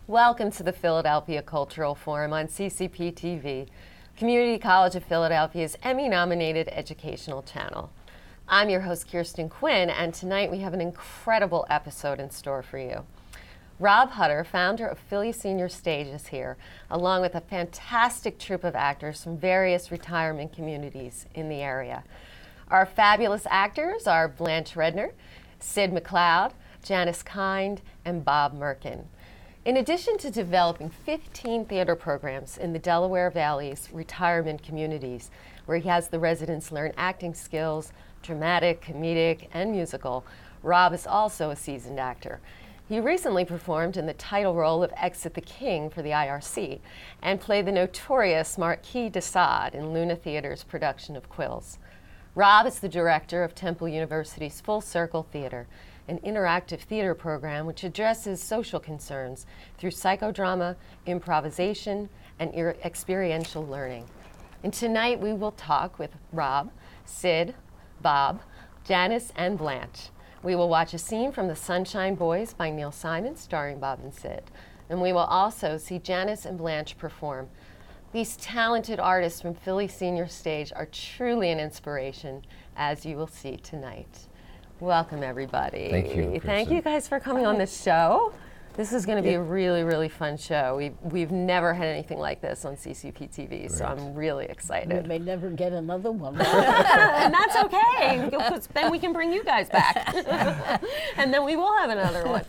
Welcome to the Philadelphia Cultural Forum on CCP TV, Community College of Philadelphia's Emmy-nominated educational channel. I'm your host, Kirsten Quinn, and tonight we have an incredible episode in store for you. Robb Hutter, founder of Philly Senior Stage, is here, along with a fantastic troupe of actors from various retirement communities in the area. Our fabulous actors are Blanche Rednor, Sid MacLeod, Janice Kind, and Bob Murken. In addition to developing 15 theater programs in the Delaware Valley's retirement communities, where he has the residents learn acting skills, dramatic, comedic, and musical, Robb is also a seasoned actor. He recently performed in the title role of Exit the King for the IRC and played the notorious Marquis de Sade in Luna Theater's production of Quills. Robb is the director of Temple University's Full Circle Theater, an interactive theater program which addresses social concerns through psychodrama, improvisation, and experiential learning. And tonight we will talk with Robb, Sid, Bob, Janice, and Blanche. We will watch a scene from The Sunshine Boys by Neil Simon, starring Bob and Sid. And we will also see Janice and Blanche perform. These talented artists from Philly Senior Stage are truly an inspiration, as you will see tonight. Welcome, everybody. Thank you, Thank you guys for coming on this show. This is going to be a really, really fun show. We've never had anything like this on CCP TV, so I'm really excited. We may never get another one. And that's okay, because then we can bring you guys back. And then we will have another one.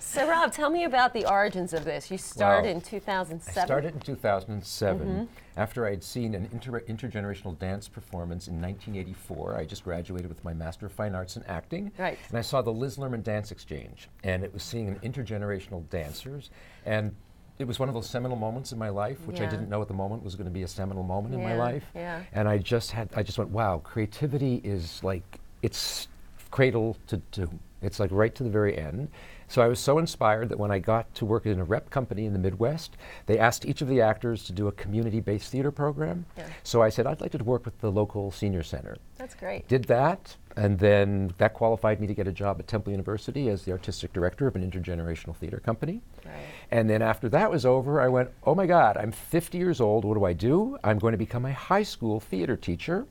So Robb, tell me about the origins of this. You started in 2007? I started in 2007 after I had seen an intergenerational dance performance in 1984. I just graduated with my Master of Fine Arts in Acting. Right. And I saw the Liz Lerman Dance Exchange, and it was seeing an intergenerational dancers, and it was one of those seminal moments in my life, which I didn't know at the moment was going to be a seminal moment in my life. Yeah. And I just went, wow, creativity is like, it's cradle to tomb. It's like right to the very end. So I was so inspired that when I got to work in a rep company in the Midwest, they asked each of the actors to do a community-based theater program. Yeah. So I said, I'd like to work with the local senior center. That's great. Did that, and then that qualified me to get a job at Temple University as the artistic director of an intergenerational theater company. Right. And then after that was over, I went, oh my God, I'm 50 years old, what do? I'm going to become a high school theater teacher.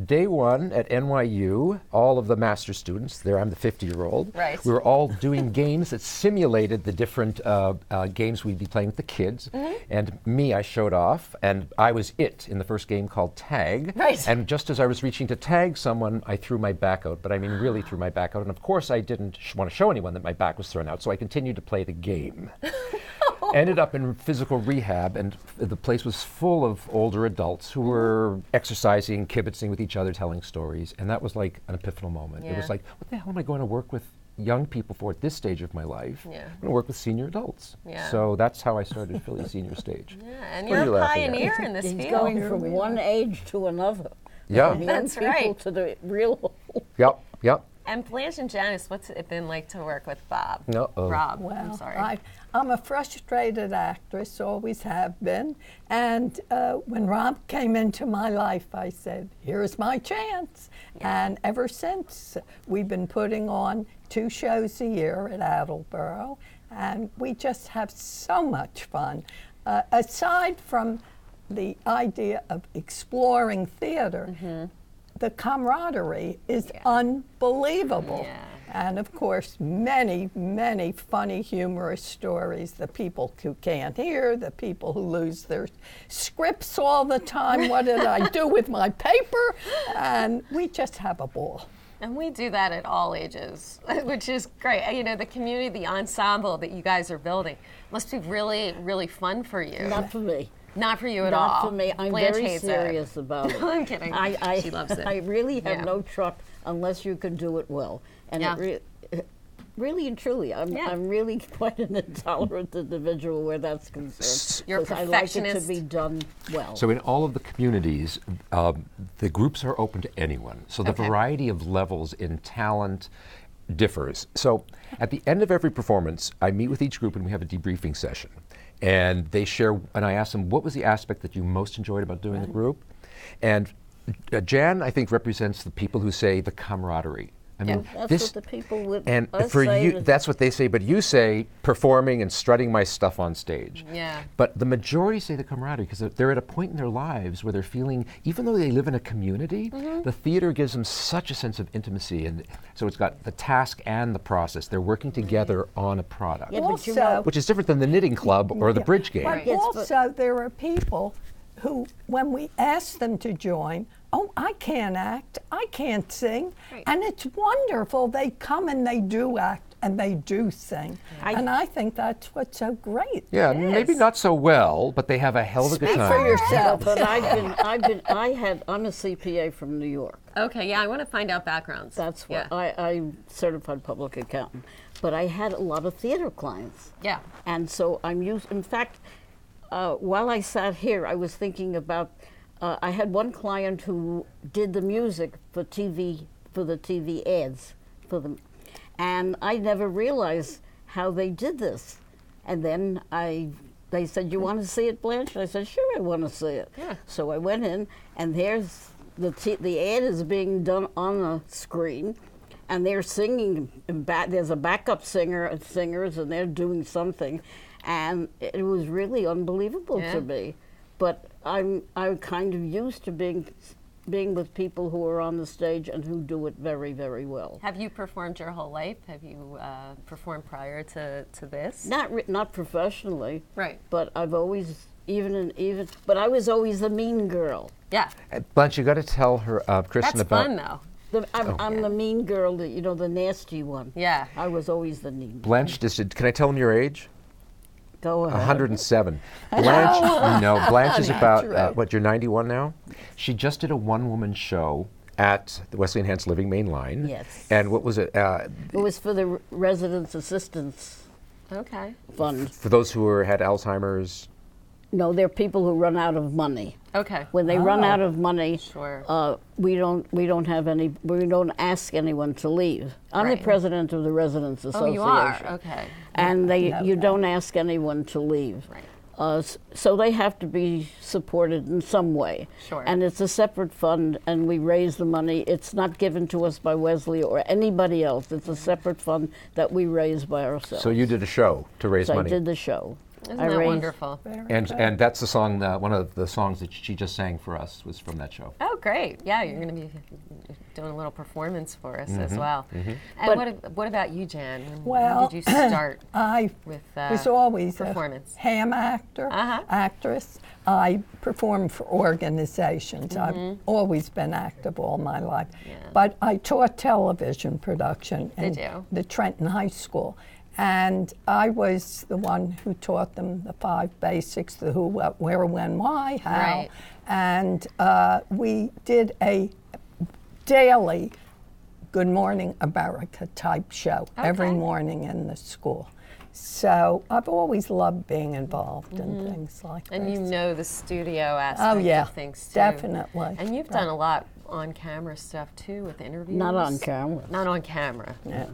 Day one at NYU, all of the master's students, there I'm the 50-year-old. Right. We were all doing games that simulated the different games we'd be playing with the kids. And me, I showed off, and I was it in the first game called Tag. Right. And just as I was reaching to tag someone, I threw my back out, but I mean really threw my back out. And of course I didn't want to show anyone that my back was thrown out, so I continued to play the game. Ended up in physical rehab, and the place was full of older adults who were exercising, kibitzing with each other, telling stories, and that was like an epiphanal moment. It was like, what the hell am I going to work with young people for at this stage of my life? I'm going to work with senior adults. So that's how I started Philly Senior Stage. And you're a pioneer in this field. He's going from one age to another. Yeah. From young people to the real. Yep. And Blanche and Janice, what's it been like to work with Bob? Robb. Well, I'm sorry. I'm a frustrated actress, always have been. And when Robb came into my life, I said, here's my chance. And ever since, we've been putting on 2 shows a year at Attleboro, and we just have so much fun. Aside from the idea of exploring theater, the camaraderie is unbelievable. And of course, many, many funny, humorous stories. The people who can't hear, the people who lose their scripts all the time. What did I do with my paper? And we just have a ball. And we do that at all ages, which is great. You know, the community, the ensemble that you guys are building must be really, really fun for you. Not for me. Not for you at all. Not for me. I'm Blanche very hates serious about it. I'm kidding. She loves it. I really have no truck unless you can do it well. And really and truly, I'm really quite an intolerant individual where that's concerned. You're a perfectionist. I like it to be done well. So in all of the communities, the groups are open to anyone. So the variety of levels in talent differs. So at the end of every performance, I meet with each group and we have a debriefing session. And they share, and I ask them, what was the aspect that you most enjoyed about doing the group? And Jan, I think, represents the people who say the camaraderie. I mean, That's what the people would and us for say you, that- that's what they say. But you say performing and strutting my stuff on stage. Yeah. But the majority say the camaraderie because they're at a point in their lives where they're feeling, even though they live in a community, the theater gives them such a sense of intimacy, and so it's got the task and the process. They're working together on a product, Yeah, but you Also- know, which is different than the knitting club or the bridge game. But Yes, also, there are people who, when we ask them to join, oh, I can't act, I can't sing. Right. And it's wonderful. They come and they do act and they do sing. And I think that's what's so great. Yeah, maybe not so well, but they have a hell of a good Speak time. for yourself. but I'm a CPA from New York. Okay, yeah, I want to find out backgrounds. That's what Yeah. I'm certified public accountant. But I had a lot of theater clients. Yeah. And so I'm used, in fact, while I sat here, I was thinking about, I had one client who did the music for TV, for the TV ads, for them. And I never realized how they did this. And then they said, you want to see it, Blanche? And I said, sure, I want to see it. Yeah. So I went in, and there's the ad is being done on the screen, and they're singing. There's a backup singers, and they're doing something, and it was really unbelievable Yeah. to me. But I'm kind of used to being with people who are on the stage and who do it very, very well. Have you performed your whole life? Have you performed prior to this? Not professionally, Right. but I've always but I was always the mean girl. Yeah. Blanche, you got to tell her, Kristen, That's about. fun, though. I'm the mean girl, the nasty one. Yeah. I was always the mean. Blanche, can I tell them your age? Go ahead. 107. Blanche, no, Blanche is about, True. what, you're 91 now? She just did a one-woman show at the Wesley Enhanced Living Main Line. Yes. And what was it? It was for the Residence Assistance Okay. Fund. For those who had Alzheimer's. No, they're people who run out of money. Okay. When they run out of money, Sure. we don't ask anyone to leave. I'm Right. the president of the Residents Oh, Association. you are? Okay. And you don't ask anyone to leave. Right. So they have to be supported in some way. Sure. And it's a separate fund, and we raise the money. It's not given to us by Wesley or anybody else. It's a separate fund that we raise by ourselves. So you did a show to raise So money. I did the show. Isn't I that raised- wonderful? And that's the song, one of the songs that she just sang for us was from that show. Oh, great. Yeah, you're going to be doing a little performance for us as well. And But- what about you, Jan? When Well, did you start I with was always performance? a ham actor, actress. I performed for organizations. I've always been active all my life. But I taught television production in Did you? the Trenton High School. And I was the one who taught them the 5 basics, the who, what, where, when, why, how. Right. And we did a daily Good Morning America type show every morning in the school. So I've always loved being involved in things like And this. you know the studio aspect yeah, of things too. definitely. And you've done a lot on camera stuff too with interviews. Not on camera. Not on camera. Yeah.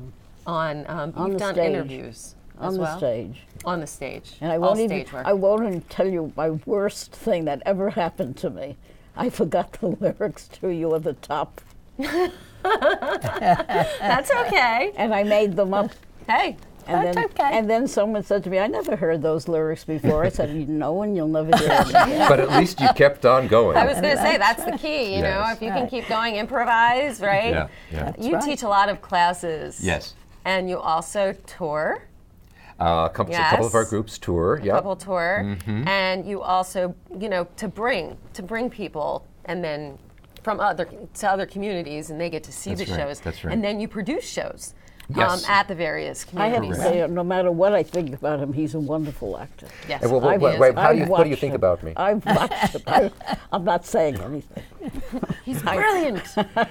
On On you've the done stage. interviews On as the well? stage. On the stage. And I All won't even stage work. I won't even tell you my worst thing that ever happened to me. I forgot the lyrics to You at the Top. That's okay. And I made them up. Hey. And That's okay. And then someone said to me, I never heard those lyrics before. I said, you know, and you'll never hear them again. But at least you kept on going. I was going to say that's the key, you know, Yes. if you can keep going, improvise, right? Yeah, yeah. You right. teach a lot of classes. Yes. And you also tour, A couple of our Yes. groups tour. Yep. couple tour, and you also, you know, to bring people, and then from to other communities, and they get to see That's the right, shows. that's right. And then you produce shows Yes. at the various I have communities. to say, no matter what I think about him, he's a wonderful actor. Yes, And well, he wait, is. wait, what do you I've think watched about him. me? I've watched him. I'm not saying anything. He's brilliant.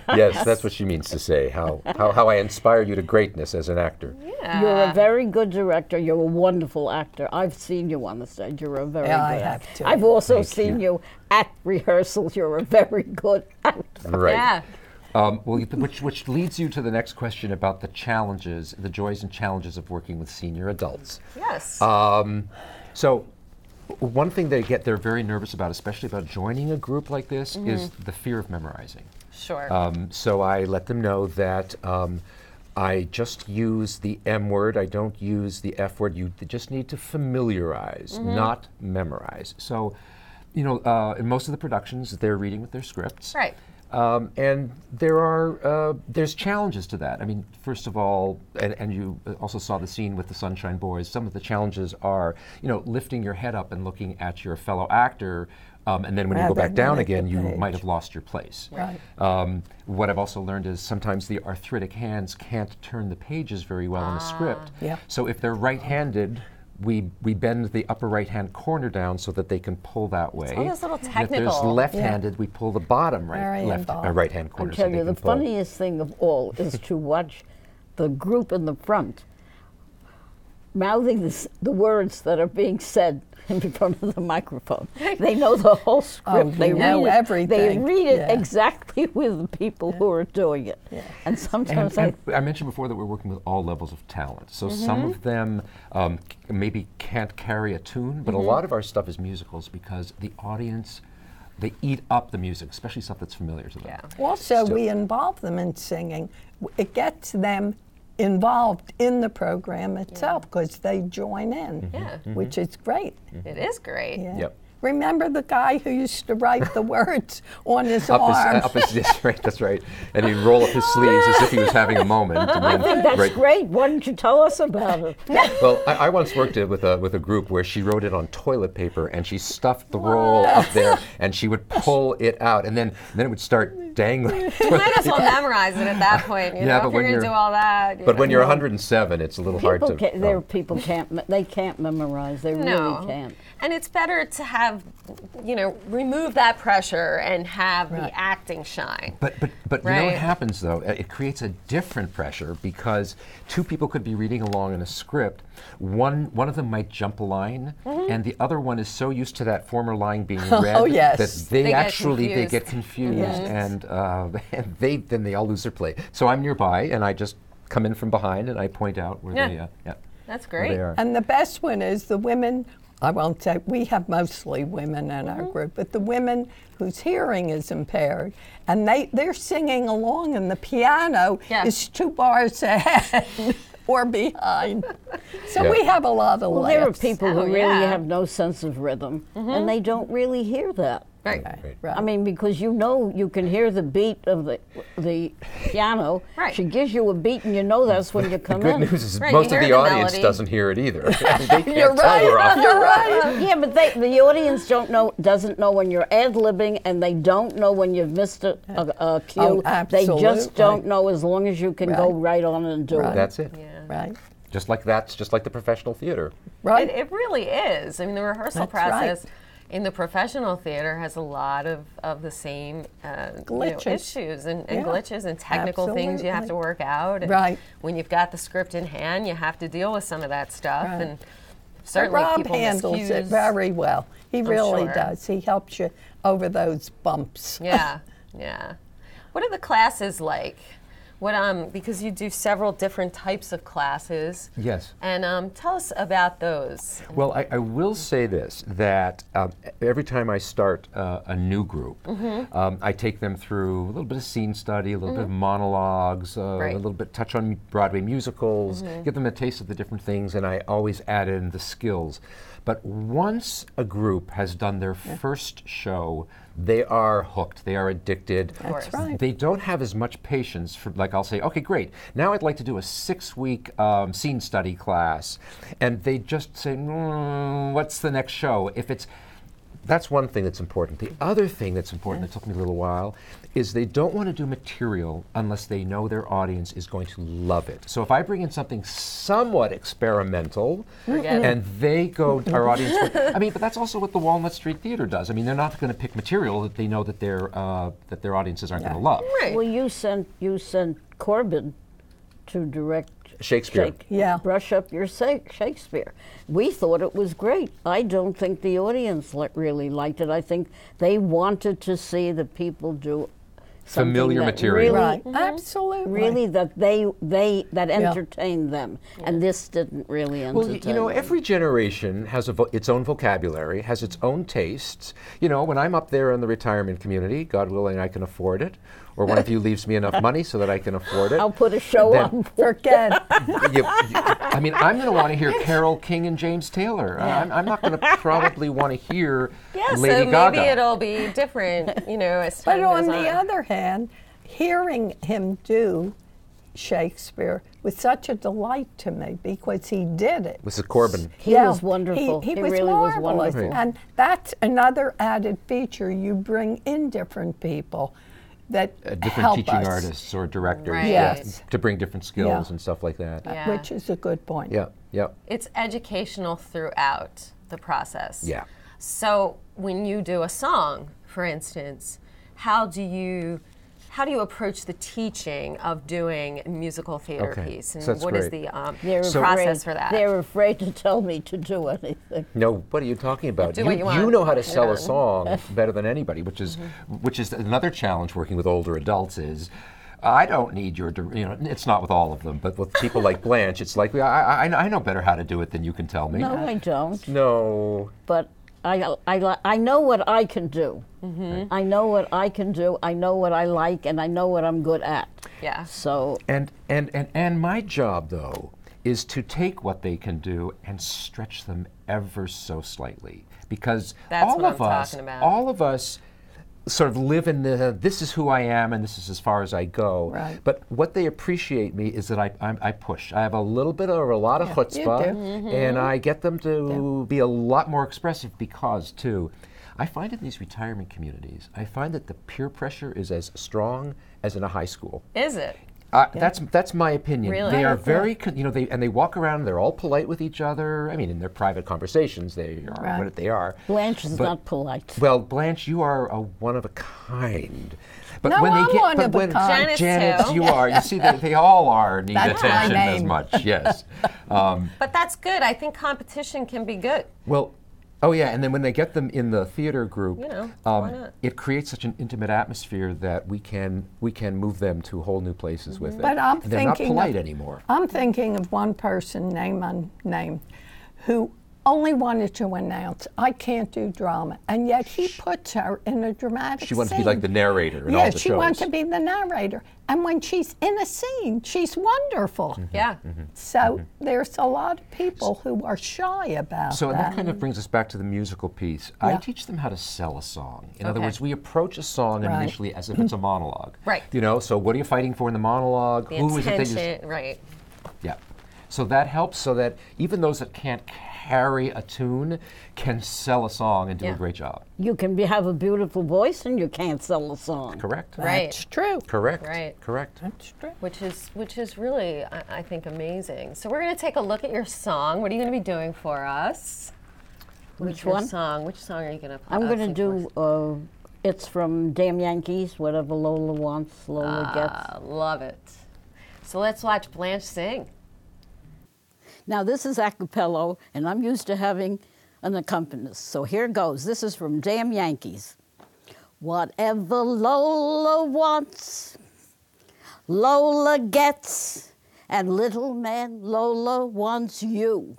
Yes, that's what she means to say. How I inspire you to greatness as an actor. You're a very good director. You're a wonderful actor. I've seen you on the stage. You're a very Yeah, good I have actor. too. I've also Thank seen you. you at rehearsals. You're a very good actor. Right. Yeah. Which leads you to the next question about the challenges, the joys and challenges of working with senior adults. Yes. So, one thing they're very nervous about, especially about joining a group like this, is the fear of memorizing. Sure. So I let them know that I just use the M word. I don't use the F word. You just need to familiarize, not memorize. So, in most of the productions, they're reading with their scripts. Right. And there's challenges to that. I mean, first of all, and you also saw the scene with the Sunshine Boys, some of the challenges are, lifting your head up and looking at your fellow actor, and then when you go back down again, you might have lost your place. Right. What I've also learned is sometimes the arthritic hands can't turn the pages very well in a script. Yeah. So if they're right-handed, we bend the upper right-hand corner down so that they can pull that way. all those little And if technical. there's left-handed, we pull the bottom Very involved. right-hand I corner. tell so they you, the can pull. funniest thing of all is to watch the group in the front mouthing the words that are being said in front of the microphone. They know the whole script. Oh, they know read it. everything. They read it Yeah. exactly with the people who are doing it. Yeah. And sometimes And I mentioned before that we're working with all levels of talent. So some of them maybe can't carry a tune, but a lot of our stuff is musicals because the audience, they eat up the music, especially stuff that's familiar to them. Yeah. Also, So- we involve them in singing. It gets them involved in the program itself because they join in, Yeah. which is great. It is great. Yeah. Yep. Remember the guy who used to write the words on his Up arm? his, that's right. And he'd roll up his sleeves as if he was having a moment. And I then think that's right- great. Why don't you tell us about it? Well, I once worked with a group where she wrote it on toilet paper and she stuffed the roll up there and she would pull it out and then it would start dangling. You might as well memorize it at that point. You Yeah, know, but if you're when going to you're- do all that. But when you're 107, it's a little hard to. People can't. They can't memorize. They No. really can't. And it's better to have, remove that pressure and have Right. the acting shine. But you know Right. what happens though? It creates a different pressure because two people could be reading along in a script. One of them might jump a line, and the other one is so used to that former line being read Oh, yes. that they get get confused, Yes. and then they all lose their play. So I'm nearby, and I just come in from behind, and I point out where Yeah. That's where great. they are. And the best one is the women. I won't say, we have mostly women in our group, but the women whose hearing is impaired, and they're singing along, and the piano Yeah. is 2 bars ahead or behind. So Yeah. we have a lot of Well, there are laughs. people Oh, who really yeah. have no sense of rhythm, and they don't really hear that. Right. Right. I mean, because you can hear the beat of the piano. Right. She gives you a beat, and you know that's when you The come good in. news is Right, most you of hear the the audience melody. doesn't hear it either. They can't You're tell we're off. right. You're right. Yeah, but the audience doesn't know when you're ad-libbing, and they don't know when you've missed a cue. Oh, They just absolutely. don't know as long as you can go right on and do Right. it. That's it. Yeah. Right. Just like the professional theater. Right. It really is. I mean, the rehearsal That's right. process in the professional theater has a lot of the same Glitches. issues and Yeah. glitches and technical things you have to Absolutely. work out. And Right. when you've got the script in hand, you have to deal with some of that stuff. Right. And But certainly Rob people handles miscues. it very well. He really sure. does. He helps you over those bumps. Yeah, yeah. What are the classes like? Because you do several different types of classes. Yes. And tell us about those. Well, I will say this, that every time I start a new group, I take them through a little bit of scene study, a little bit of monologues, Right. a little bit touch on Broadway musicals, give them a taste of the different things, and I always add in the skills. But once a group has done their first show, they are hooked. They are addicted. course. That's right. They don't have as much patience for, like, I'll say, okay, great, now I'd like to do a 6-week scene study class. And they just say, what's the next show? That's one thing that's important. The other thing that's important, that took me a little while, is they don't want to do material unless they know their audience is going to love it. So if I bring in something somewhat experimental, Forget it. and they go, our audience, but that's also what the Walnut Street Theater does. I mean, they're not going to pick material that they know that their audiences aren't going to love. Right. Well, you sent Corbin to direct Shakespeare. Yeah. brush up your Shakespeare. We thought it was great. I don't think the audience really liked it. I think they wanted to see the people do something Familiar that material. Right. Absolutely. really that that entertained them, and this didn't really Well, entertain you know, them. every generation has its own vocabulary, has its own tastes. You know, when I'm up there in the retirement community, God willing I can afford it, or one of you leaves me enough money so that I can afford it. I'll put a show Then- on. Forget. I mean, I'm going to want to hear Carole King and James Taylor. I'm not going to probably want to hear Yeah, Lady so Gaga. maybe it'll be different, as But time on goes the other hand, hearing him do Shakespeare was such a delight to me because he did it. Mrs. Corbin. He was wonderful. He He was really was marvelous. wonderful. And that's another added feature. You bring in different people that Different help teaching us, artists or directors Right. Yes. to bring different skills Yeah. and stuff like that. Yeah. which is a good point. Yeah. It's educational throughout the process. Yeah. So when you do a song, for instance, how do you approach the teaching of doing a musical theater Okay, piece, and so that's what is great. the process for that? They're afraid to tell me to do anything. No, what are you talking about? Do what you want. You know how to You're sell a done. song better than anybody, which is another challenge working with older adults is I don't need your, it's not with all of them, but with people like Blanche, it's like, I know better how to do it than you can tell me. No, I don't. No. But I know what I can do. Mm-hmm. I know what I can do. I know what I like, and I know what I'm good at. Yeah. So And my job, though, is to take what they can do and stretch them ever so slightly. Because That's all what of I'm us, talking about. all of us sort of live in this is who I am and this is as far as I go. Right. But what they appreciate me is that I push. I have a little bit or a lot of chutzpah, do. Mm-hmm. and I get them to be a lot more expressive because, too, I find in these retirement communities, I find that the peer pressure is as strong as in a high school. Is it? That's my opinion. Really? They are Okay. very, they walk around. They're all polite with each other. I mean, in their private conversations, they are Right. what they are. Blanche is But- not polite. Well, Blanche, you are a one of a kind. But No, when they I'm get, one but of a when kind. Janet, too. you are. You see, they all are need That's my attention as name. much. Yes. But that's good. I think competition can be good. Well. Oh yeah, and then when they get them in the theater group, why not? it creates such an intimate atmosphere that we can move them to whole new places with it. But I'm They're thinking not polite of- anymore. I'm thinking of one person, name unnamed, who only wanted to announce, I can't do drama, and yet he puts her in a dramatic She wants to be scene. like the narrator in all Yeah, the she shows. wants to be the narrator. And when she's in a scene, she's wonderful. Yeah. So there's a lot of people who are shy about So that. that kind of brings us back to the musical piece. I Yeah. teach them how to sell a song. In other Okay. words, we approach a song Right. initially as if it's a monologue. Right. So what are you fighting for in the monologue? The Who is it that intention, right. Yeah. So that helps so that even those that can't carry a tune can sell a song and do Yeah. a great job. You can have a beautiful voice and you can't sell a song. Correct? Right. That's true. Correct. Right. Correct. That's true. Which is really, I think, amazing. So we're going to take a look at your song. What are you going to be doing for us? Which Your one? song. Which song are you going to play? I'm going to do, it's from Damn Yankees, Whatever Lola Wants, Lola Gets. Love it. So let's watch Blanche sing. Now this is a cappella, and I'm used to having an accompanist. So here goes. This is from Damn Yankees. Whatever Lola wants, Lola gets, and little man Lola wants you.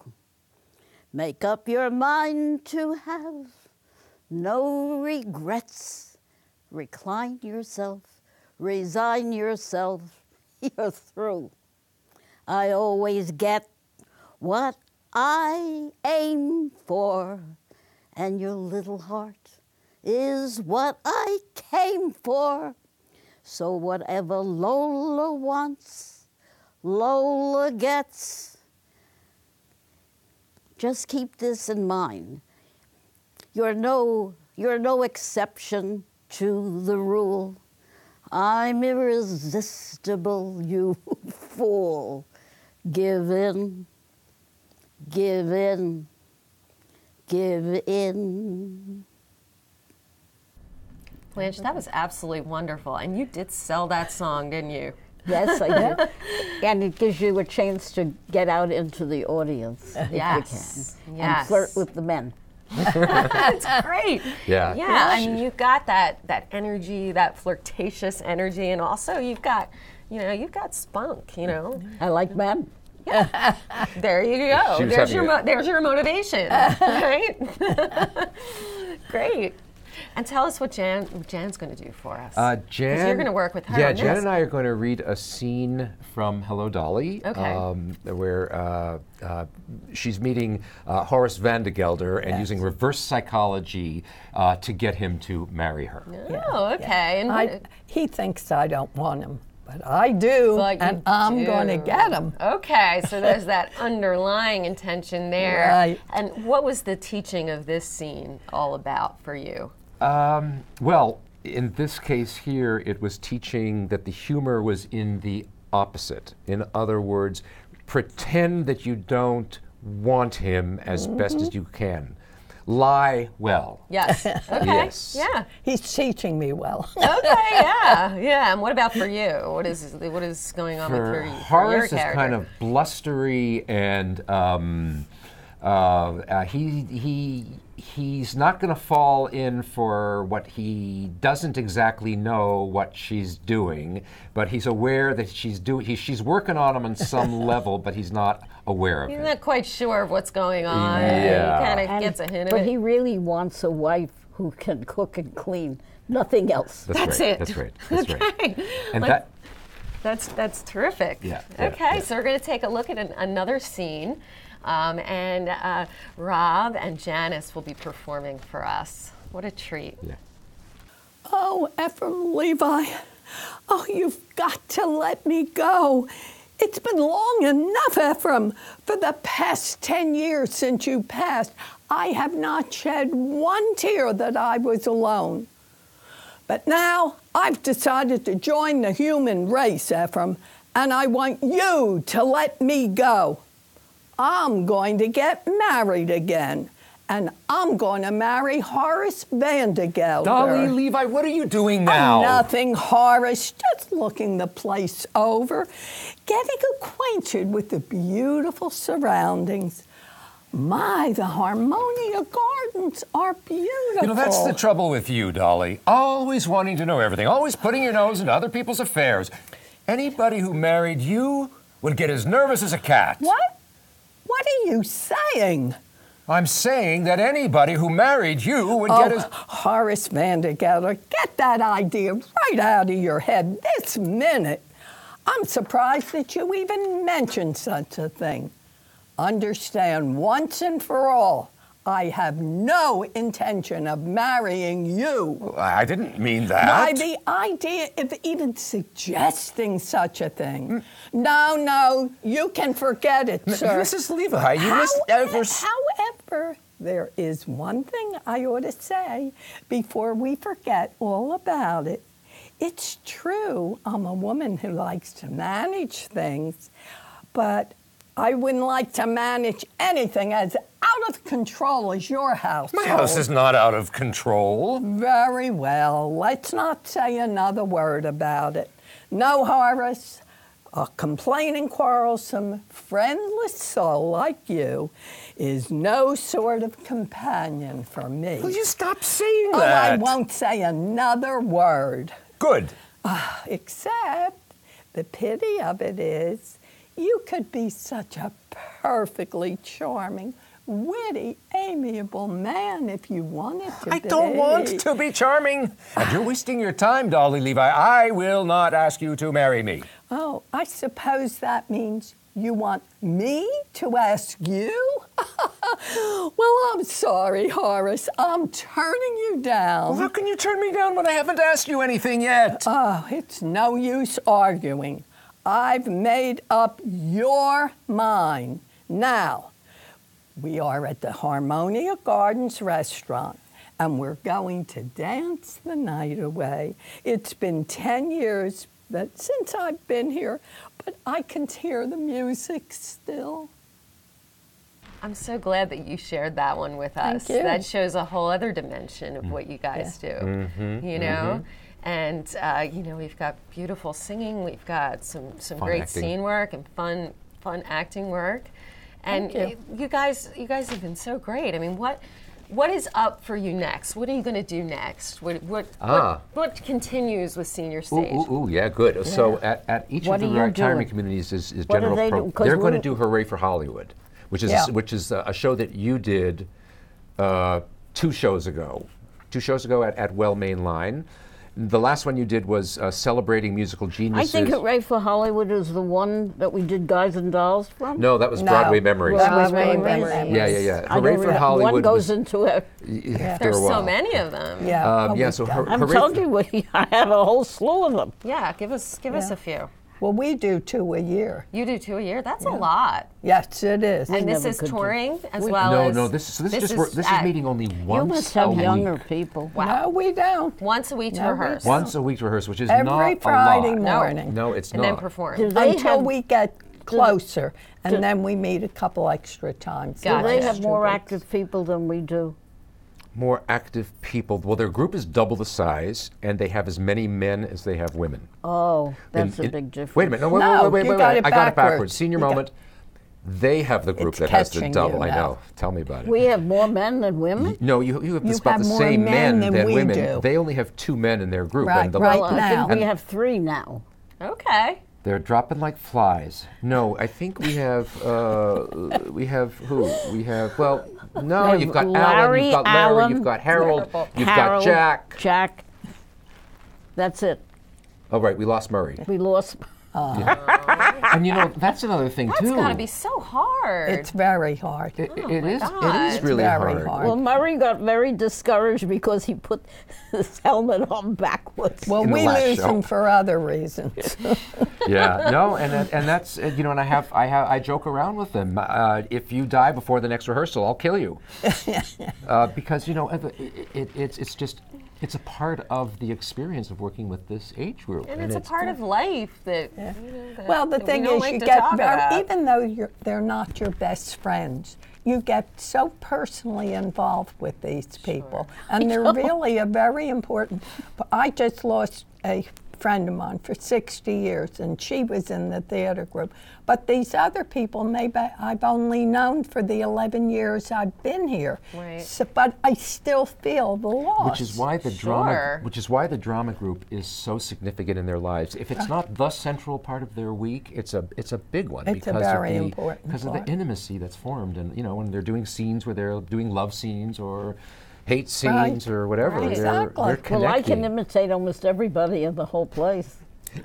Make up your mind to have no regrets. Recline yourself, resign yourself, you're through. I always get what I aim for, and your little heart is what I came for. So whatever Lola wants, Lola gets. Just keep this in mind. You're no exception to the rule. I'm irresistible, you fool. Give in, give in, give in. Blanche, that was absolutely wonderful. And you did sell that song, didn't you? Yes, I do. And it gives you a chance to get out into the audience if Yes. you can. Yes. And flirt with the men. That's great. Yeah. Yeah, I mean, you've got that energy, that flirtatious energy, and also you've got spunk, I like men. There you go. She was There's your motivation, right? Great. And tell us what Jan's going to do for us. Jan, 'cause you're going to work with her. Yeah, on Jan this. and I are going to read a scene from Hello, Dolly, where she's meeting Horace Van de Gelder and using reverse psychology to get him to marry her. Oh, okay. And He thinks I don't want him, but I do, But you and I'm do. going to get him. Okay, so there's that underlying intention there. Right. And what was the teaching of this scene all about for you? Well, in this case here, it was teaching that the humor was in the opposite. In other words, pretend that you don't want him as best as you can. Lie well. Yes. Okay. Yes. Yeah. He's teaching me well. Okay. Yeah. Yeah. And what about for you? What is going on with your Horace your is character? kind of blustery and he's not going to fall in for what he doesn't exactly know what she's doing, but he's aware that she's working on him on some level, but he's not aware of He's it. not quite sure of what's going on. Yeah. He kind of gets a hint of But it. he really wants a wife who can cook and clean, nothing else. That's right. it. That's right. That's right. Okay. And Like, that That's terrific. Yeah, Okay, yeah. so we're going to take a look at another scene, and Robb and Janice will be performing for us. What a treat. Yeah. Oh, Ephraim Levi, oh, you've got to let me go. It's been long enough, Ephraim. For the past 10 years since you passed, I have not shed one tear that I was alone. But now I've decided to join the human race, Ephraim, and I want you to let me go. I'm going to get married again, and I'm going to marry Horace Van de Gelder. Dolly, Levi, what are you doing now? Oh, nothing, Horace. Just looking the place over, getting acquainted with the beautiful surroundings. My, the Harmonia Gardens are beautiful. You know, that's the trouble with you, Dolly. Always wanting to know everything, always putting your nose into other people's affairs. Anybody who married you would get as nervous as a cat. What? What are you saying? I'm saying that anybody who married you would get as... Horace Van de Gelder, get that idea right out of your head this minute. I'm surprised that you even mentioned such a thing. Understand once and for all, I have no intention of marrying you. I didn't mean that. Why, the idea of even suggesting such a thing. No, you can forget it, sir. Mrs. Levi, you must... However, there is one thing I ought to say before we forget all about it. It's true, I'm a woman who likes to manage things, but I wouldn't like to manage anything as out of control as your house. My house is not out of control. Very well. Let's not say another word about it. No, Horace, a complaining, quarrelsome, friendless soul like you is no sort of companion for me. Will you stop saying Oh, that? I won't say another word. Good. Except the pity of it is you could be such a perfectly charming, witty, amiable man if you wanted to I be. don't want to be charming. And you're wasting your time, Dolly Levi. I will not ask you to marry me. Oh, I suppose that means you want me to ask you? Well, I'm sorry, Horace. I'm turning you down. Well, how can you turn me down when I haven't asked you anything yet? Oh, it's no use arguing. I've made up your mind. Now, we are at the Harmonia Gardens restaurant, and we're going to dance the night away. It's been 10 years since I've been here, but I can hear the music still. I'm so glad that you shared that one with us. Thank you. That shows a whole other dimension of what you guys do. You know? And, we've got beautiful singing. We've got some great acting. scene work and fun acting work. And Thank you guys have been so great. I mean, what is up for you next? What are you going to do next? What continues with Senior Stage? Yeah, good. So at each What of the are you retirement doing? communities is What do general. they do? 'Cause They're going to we- do Hooray for Hollywood, which is Yeah. a show that you did 2 shows ago. 2 shows ago at Well Main Line. The last one you did was celebrating musical I geniuses. think Hooray for Hollywood is the one that we did Guys and Dolls from. No, that was No. Broadway Memories. Broadway Memories. Yeah. I Hooray don't for remember. Hollywood One goes was, into it. after There's a while. so many of them. Yeah. Yeah, we've so done. her- I'm Hooray telling you, I have a whole slew of them. Yeah, give us a few. Well, we do 2 a year. You do 2 a year? That's a lot. Yes, it is. And this never is could do- touring as well as... No, this is meeting only You once must a have week. younger people. No, we don't. Once a week to No, we rehearse. Once a week to rehearse, which is not Every a Friday lot. morning. No, it's And not. then perform. Do they Until have, we get closer, and then we meet a couple extra times. Gotcha. do they have Extra more weeks. active people than we do? More active people. Well, their group is double the size, and they have as many men as they have women. Oh, that's a In- big difference. Wait a minute. No, No, wait. you got it I got it backwards. backwards. Senior You got- moment. They have the group It's that has the catching double. you I now. know. Tell me about it. We have more men than women? No, you have You about have the more same men men than we women. do. They only have 2 men in their group. Right, and the, right. Well, I now. think we have 3 now. Okay. They're dropping like flies. No, I think we have who? We have, well, no, We have you've got Alan, Larry, you've got Larry, Alan, you've got Harold, Terrible. you've Harold, got Jack. Jack. That's it. Oh, right, we lost Murray. We lost. And you know, that's another thing, That's too. got to be so hard. It's very hard. It my is God. really very hard. hard. Well, Murray got very discouraged because he put his helmet on backwards. Well, in the we last lose show. them for other reasons. Yeah, no, and that's you know, and I joke around with them. If you die before the next rehearsal, I'll kill you, because you know it's just it's a part of the experience of working with this age group, and it's a part of life that. Yeah. You know, that Well, the we thing don't is, like you to get talk about. even though they're not your best friends, you get so personally involved with these people, and they're really a very important. I just lost a friend of mine for 60 years, and she was in the theater group. But these other people, maybe I've only known for the 11 years I've been here. Right. So, but I still feel the loss. Which is why the drama group is so significant in their lives. If it's not the central part of their week, it's a big one It's a because very of important because of part. the intimacy that's formed, and you know, when they're doing scenes where they're doing love scenes or hate scenes or whatever, Right. they're Exactly. connecting. Well, I can imitate almost everybody in the whole place,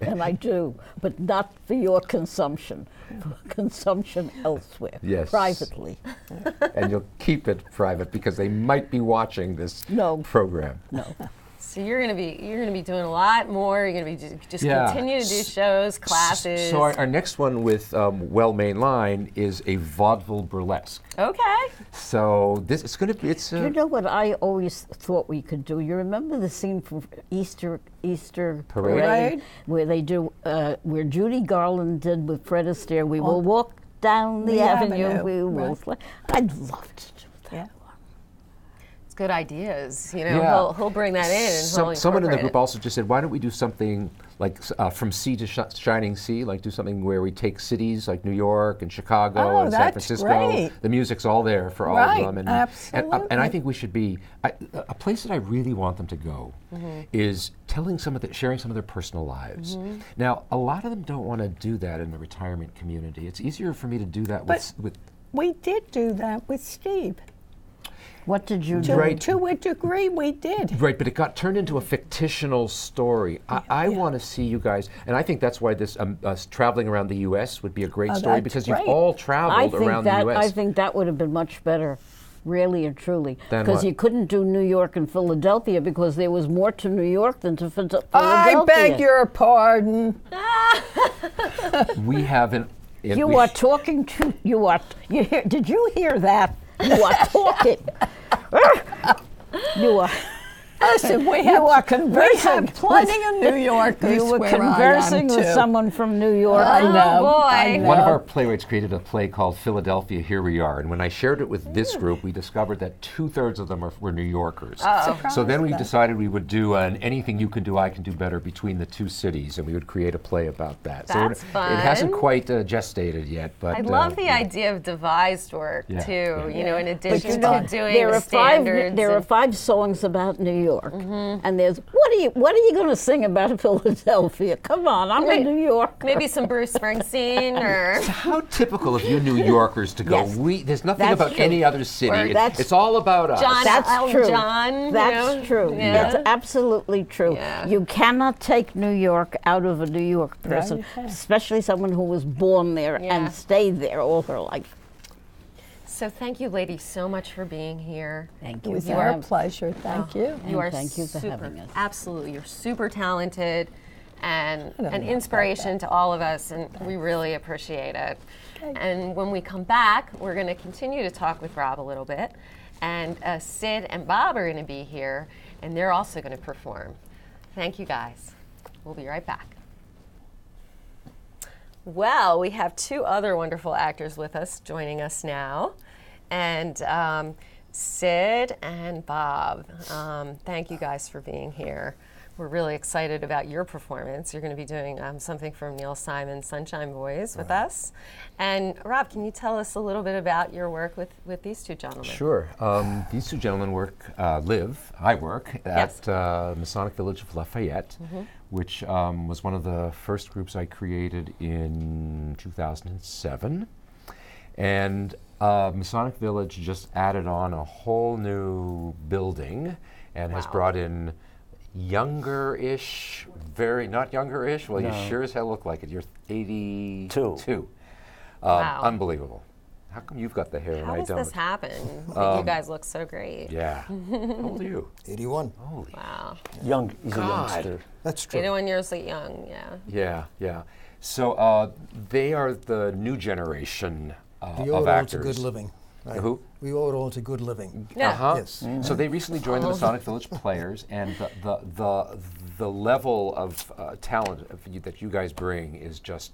and I do, but not for your consumption, for consumption elsewhere, Yes. privately. And you'll keep it private because they might be watching this No. program. No. So you're gonna be doing a lot more. You're gonna be just Yeah. continue to do shows, classes. So our next one with Well Main Line is a vaudeville burlesque. Okay. So this it's You know what I always thought we could do? You remember the scene from Easter Parade? where they do where Judy Garland did with Fred Astaire. We will walk down the The avenue. avenue, We will. right. I'd love to do that. Yeah. It's good ideas. You know, Yeah. he'll bring that in and he'll someone in the incorporate group it. also just said, why don't we do something like From Sea to Shining Sea, like do something where we take cities like New York and Chicago Oh, and San that's Francisco. great. The music's all there for all Right, of them. And absolutely. I think we should be, a place that I really want them to go is sharing some of their personal lives. Now, a lot of them don't want to do that in the retirement community. It's easier for me to do that with We did do that with Steve. What did you do? Right. To a degree, we did. Right, but it got turned into a fictional story. I want to see you guys, and I think that's why this us traveling around the U.S. would be a great story that's because great. you've all I traveled think around that the U.S. I think that would have been much better, really and truly, Than because what? you couldn't do New York and Philadelphia because there was more to New York than to Philadelphia. I beg your pardon. We haven't. You are talking to you are. You hear? Did you hear that? You are talking. You are. Listen, we You are have conversing. plenty of New Yorkers You were where conversing I am with too. someone from New York. I know. boy. I know. One of our playwrights created a play called Philadelphia, Here We Are. And when I shared it with this group, we discovered that 2/3 of them were New Yorkers. So then we decided we would do an Anything You Can Do, I Can Do Better between the two cities, and we would create a play about that. That's so it hasn't fun. quite gestated yet. But I love the idea of devised work Yeah, too. yeah. You know, in addition You know, to doing there the are five. standards. There are and- 5 songs about New York, and there's what are you going to sing about Philadelphia? Come on, I'm in New York. Maybe some Bruce Springsteen or. How typical of you New Yorkers to go, Yes. There's nothing That's about true. any other city. Or that's- It's all about us. John That's Elton true. John. That's true. Yeah. That's absolutely true. Yeah. You cannot take New York out of a New York person, you can't. especially someone who was born there Yeah. and stayed there all her life. So thank you, ladies, so much for being here. Thank It you. was for our having- pleasure. Thank you. And You are thank you for super, having us. Absolutely, you're super talented and don't an know inspiration to all of us, and we really appreciate it. Okay. And when we come back, we're going to continue to talk with Robb a little bit, and Sid and Bob are going to be here, and they're also going to perform. Thank you, guys. We'll be right back. Well, we have two other wonderful actors with us joining us now. And Sid and Bob, thank you guys for being here. We're really excited about your performance. You're going to be doing something from Neil Simon's Sunshine Boys with us. And Robb, can you tell us a little bit about your work with these two gentlemen? Sure. These two gentlemen I work Yes. at Masonic Village of Lafayette, which was one of the first groups I created in 2007. And Masonic Village just added on a whole new building and has Wow. brought in younger-ish, not younger-ish, well, you sure as hell look like it. You're 82. Wow. Unbelievable. How come you've got the hair and How I does don't? this happen? That you guys look so great. Yeah. How old are you? 81. Holy. Wow. He's a God. youngster. That's true. 81 years young, yeah. Yeah. So they are the new generation We owe of it all actors. to good living. Right? Who? We owe it all to good living. Yeah. Uh-huh. Yes. So they recently joined the Masonic Village Players, and the level of talent that you guys bring is just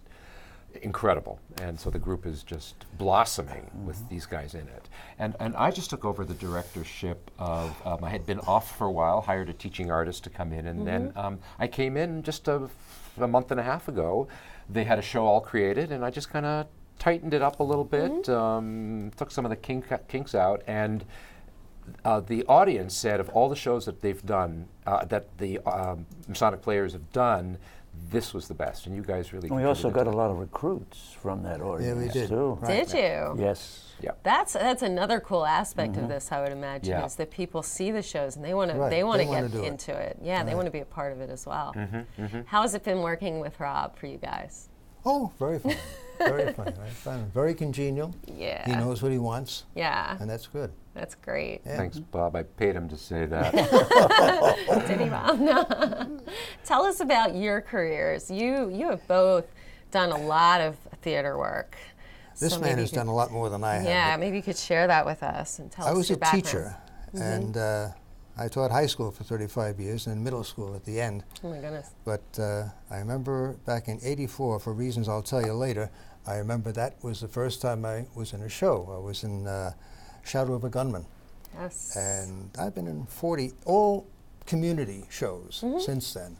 incredible. And so the group is just blossoming with these guys in it. And I just took over the directorship of, I had been off for a while, hired a teaching artist to come in, and then I came in just a month and a half ago. They had a show all created, and I just kind of tightened it up a little bit, took some of the kinks out, and the audience said of all the shows that they've done, that the Masonic Players have done, this was the best, and you guys really. We also got contributed a to lot of recruits from that audience we did. too. Did you? Yes. it. Yeah. That's another cool aspect of this, I would imagine, Yeah. is that people see the shows and they want to Right, they they want to wanna get do it. into it. Yeah, they want to be a part of it as well. How has it been working with Robb for you guys? Oh, very fun. Very fun. Right? Fun. Very congenial. Yeah. He knows what he wants, Yeah, and that's good. that's great. Yeah. Thanks, Bob. I paid him to say that. Did he, Rob? No. Tell us about your careers. You have both done a lot of theater work. This So man maybe has you done a lot more than I could- have. Yeah, but maybe you could share that with us and tell I us was your a background. teacher, and I taught high school for 35 years and middle school at the end. Oh my goodness. But I remember back in '84, for reasons I'll tell you later, I remember that was the first time I was in a show. I was in Shadow of a Gunman. Yes. And I've been in 40 all community shows since then.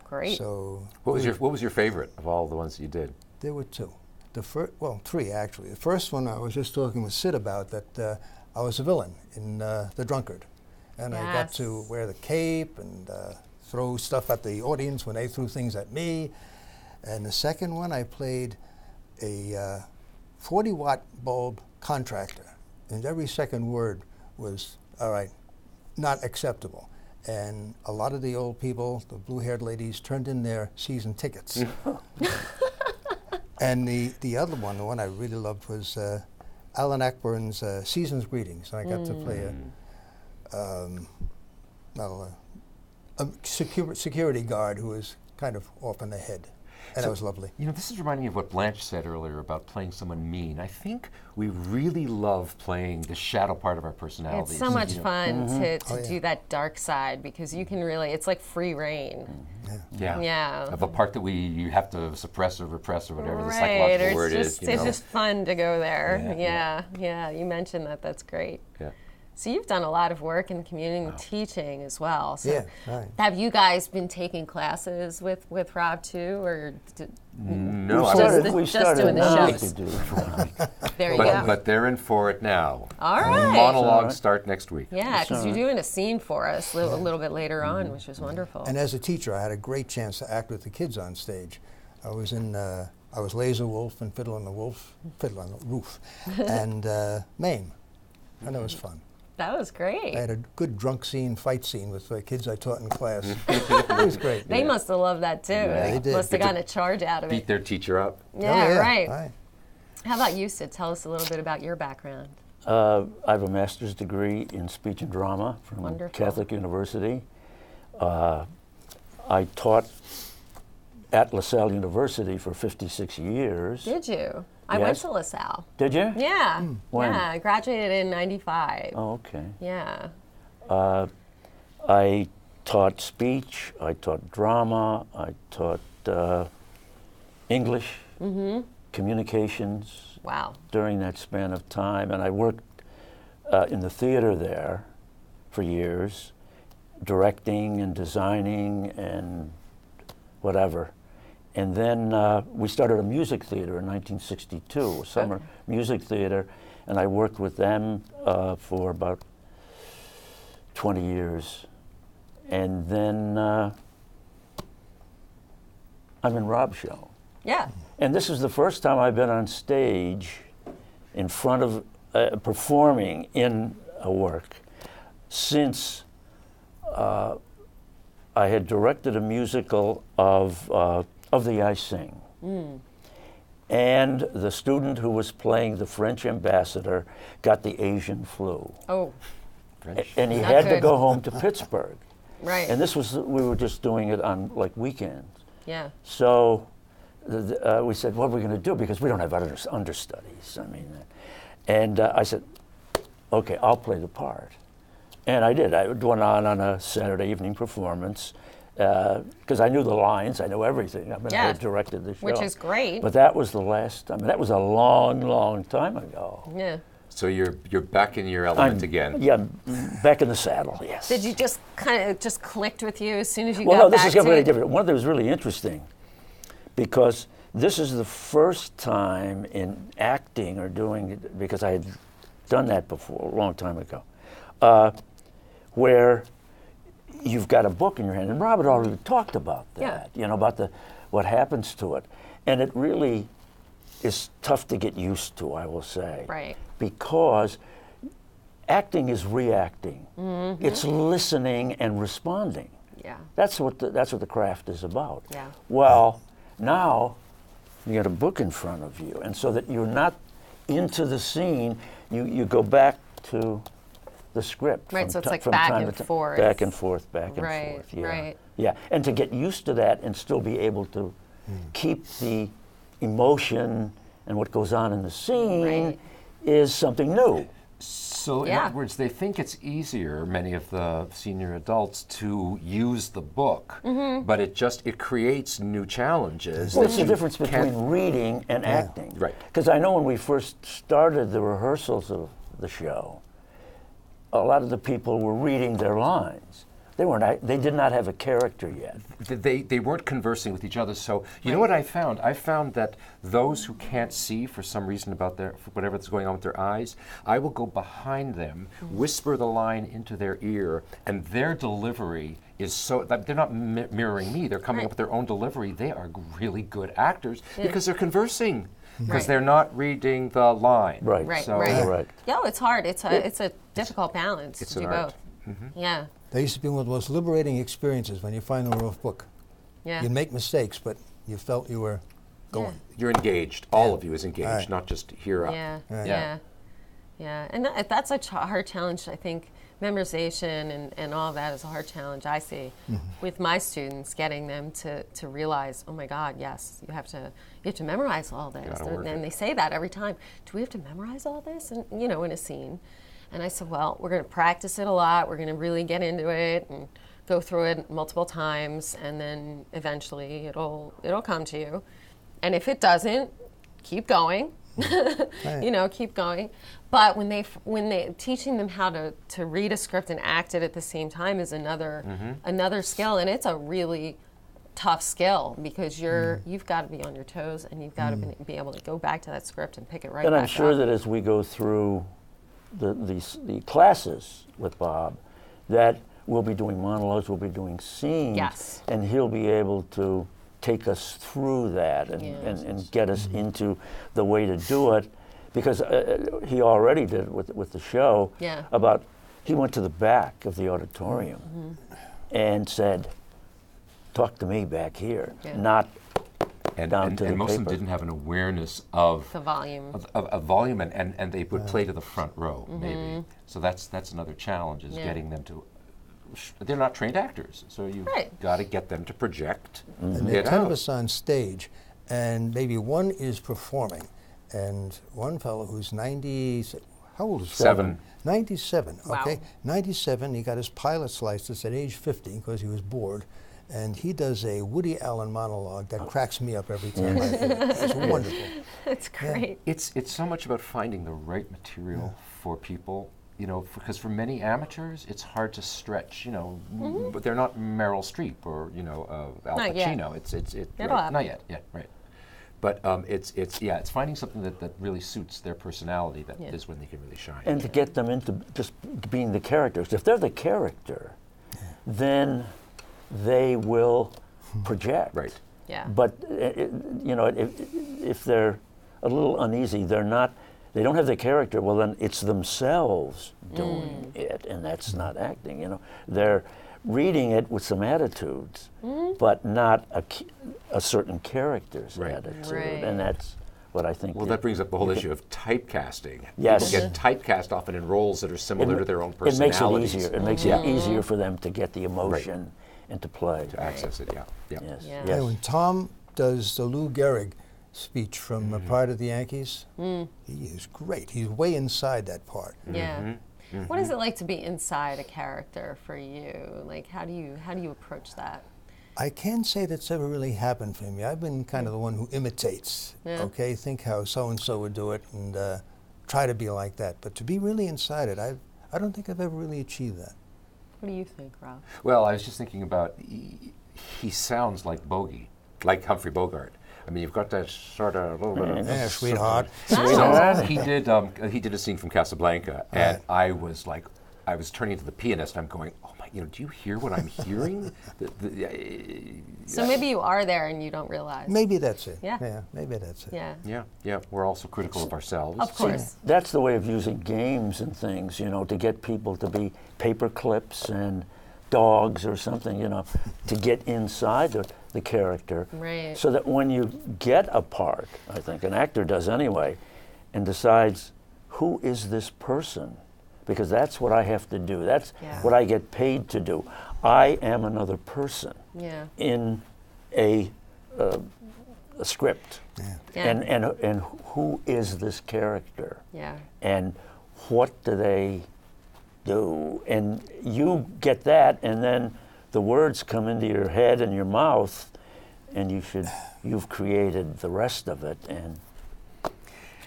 Great. So What was your favorite of all the ones that you did? there were two. Three actually. The first one I was just talking with Sid about, that I was a villain in The Drunkard. And I got to Yes. wear the cape and throw stuff at the audience when they threw things at me. And the second one, I played a 40-watt bulb contractor. And every second word was, all right, not acceptable. And a lot of the old people, the blue-haired ladies, turned in their season tickets. And the other one, the one I really loved, was Alan Ackburn's Season's Greetings. And I got to play a security guard who was kind of off in the head. And that was lovely. You know, this is reminding me of what Blanche said earlier about playing someone mean. I think we really love playing the shadow part of our personalities. It's so much you know. fun to Oh, yeah. do that dark side because you can really, it's like free reign. Yeah. Yeah. Of a part that you have to suppress or repress or whatever the Right, psychological or word it's is. just, it's just fun to go there. Yeah, Yeah, you mentioned that, that's great. Yeah. So you've done a lot of work in community and teaching as well. So Yeah, right. have you guys been taking classes with Robb too, or No, just doing the shows? There you go. but they're in for it now. All right. Monologues start next week. Yeah, because you're doing a scene for us a little bit later on, which is wonderful. And as a teacher, I had a great chance to act with the kids on stage. I was Laser Wolf and Fiddle on the Roof, and Mame, and that was fun. That was great. I had a good drunk fight scene with the kids I taught in class. It was great. They must have loved that too. Yeah, they did. Must have gotten a charge out of Beat it. their teacher up. Yeah, right. Right. How about you, Sid? Tell us a little bit about your background. I have a master's degree in speech and drama from Wonderful. Catholic University. I taught at LaSalle University for 56 years. Did you? I went to LaSalle. Did you? Yeah. When? Yeah, I graduated in 95. Oh, okay. Yeah. I taught speech, I taught drama, I taught English, communications Wow. during that span of time, and I worked in the theater there for years, directing and designing and whatever. And then we started a music theater in 1962, a summer music theater, and I worked with them for about 20 years. And then I'm in Robb's show. Yeah. And this is the first time I've been on stage in front of, performing in a work since I had directed a musical of the I Sing. And the student who was playing the French ambassador got the Asian flu. Oh, And he Not had to good. go home to Pittsburgh. right. And we were just doing it on like weekends. Yeah. So we said, what are we going to do? Because we don't have understudies. I mean, and I said, okay, I'll play the part. And I did. I went on a Saturday evening performance because I knew the lines. I knew everything. I mean, I had directed the show. Which is great. But that was the last time. That was a long, long time ago. Yeah. So you're back in your element again. Yeah, back in the saddle, yes. Did you just kind of just clicked with you as soon as you Well, got no, this back is to really it? different. One that was really interesting because this is the first time in acting or doing it, because I had done that before, a long time ago, where you've got a book in your hand, and Robb had already talked about that, you know, about what happens to it. And it really is tough to get used to, I will say. Right. Because acting is reacting. It's listening and responding. Yeah. That's what the craft is about. Yeah. Well, now you got a book in front of you, and so that you're not into the scene, you go back to the script. Right, from so it's ti- like from back time and to time. forth. Back and forth, back and Right, forth. Yeah. right. Yeah, and to get used to that and still be able to keep the emotion and what goes on in the scene Right. is something new. So in Yeah. other words, they think it's easier, many of the senior adults, to use the book, but it creates new challenges. Well, that it's the you difference can't- between reading and acting. Right. Because I know when we first started the rehearsals of the show, a lot of the people were reading their lines. They did not have a character yet. They weren't conversing with each other. So you know what I found? I found that those who can't see for some reason about whatever's going on with their eyes, I will go behind them, whisper the line into their ear, and their delivery is so that they're not mirroring me. They're coming up with their own delivery. They are really good actors because they're conversing. Because Right. they're not reading the line. Right. Right, So, right. Correct. Yeah, it's hard. It's a difficult balance it's to do an art. both. Yeah. They used to be one of the most liberating experiences when you find a rough book. Yeah. You'd make mistakes, but you felt you were going. You're engaged. All of you is engaged, Right. not just here up. Yeah, Right. yeah, yeah. And that's a hard challenge. I think memorization and all that is a hard challenge I see with my students, getting them to realize, oh my God, yes, you have to memorize all this. Gotta work And it. they say that every time. Do we have to memorize all this? And in a scene. And I said, well, we're going to practice it a lot. We're going to really get into it and go through it multiple times, and then eventually it'll come to you. And if it doesn't, keep going. Right. Keep going. But when they teaching them how to read a script and act it at the same time is another skill, and it's a really tough skill because you've got to be on your toes and you've got to be able to go back to that script and pick it right back up. And I'm sure that as we go through the classes with Bob, that we'll be doing monologues, we'll be doing scenes, Yes. and he'll be able to take us through that and get us into the way to do it, because he already did it with the show. Yeah. He went to the back of the auditorium and said, talk to me back here, not down to the and most paper. of them didn't have an awareness of The volume. of volume, and they would play to the front row, maybe. So that's another challenge, is getting them to. They're not trained actors, so you've got to get them to project. And there are 10 of us on stage, and maybe one is performing, and one fellow who's 90. How old is he? 7. 97. Wow. Okay, 97. He got his pilot's license at age 50 because he was bored. And he does a Woody Allen monologue that cracks me up every time I hear it. It's wonderful. That's great. It's so much about finding the right material for people, because for many amateurs, it's hard to stretch, but they're not Meryl Streep or, Al Not yet. Pacino. It's It'll right, happen. not yet, right. But it's finding something that really suits their personality that is when they can really shine. And to get them into just being the characters. If they're the character, then they will project. Right. Yeah. But if they're a little uneasy, they don't have the character. Well, then it's themselves doing it, and that's not acting. They're reading it with some attitudes, but not a certain character's attitude, Right. and that's what I think. Well, that brings up the whole issue of typecasting. Yes. People get typecast often in roles that are similar to their own personalities. It makes it easier. It makes it easier for them to get the emotion and to play. To access it, yeah. Yeah. Yeah, Yes. when Tom does the Lou Gehrig speech from Pride of the Yankees, he is great. He's way inside that part. Yeah. What is it like to be inside a character for you? Like, how do you approach that? I can't say that's ever really happened for me. I've been kind of the one who imitates, okay? Think how so-and-so would do it and try to be like that. But to be really inside it, I don't think I've ever really achieved that. What do you think, Rob? Well, I was just thinking about, he sounds like Bogey, like Humphrey Bogart. I mean, you've got that sort of little bit of... Yeah, sweetheart. So he did a scene from Casablanca, and I was turning to the pianist, and I'm going, oh my, do you hear what I'm hearing? So maybe you are there and you don't realize. Maybe that's it. Yeah. Maybe that's it. Yeah. Yeah, we're also critical of ourselves. Of course. That's the way of using games and things, to get people to be paper clips and dogs or something, to get inside the character. Right. So that when you get a part, I think an actor does anyway, and decides, who is this person? Because that's what I have to do. That's what I get paid to do. I am another person in a script. And who is this character? Yeah. And what do they do? And you get that, and then the words come into your head and your mouth, and you've created the rest of it. And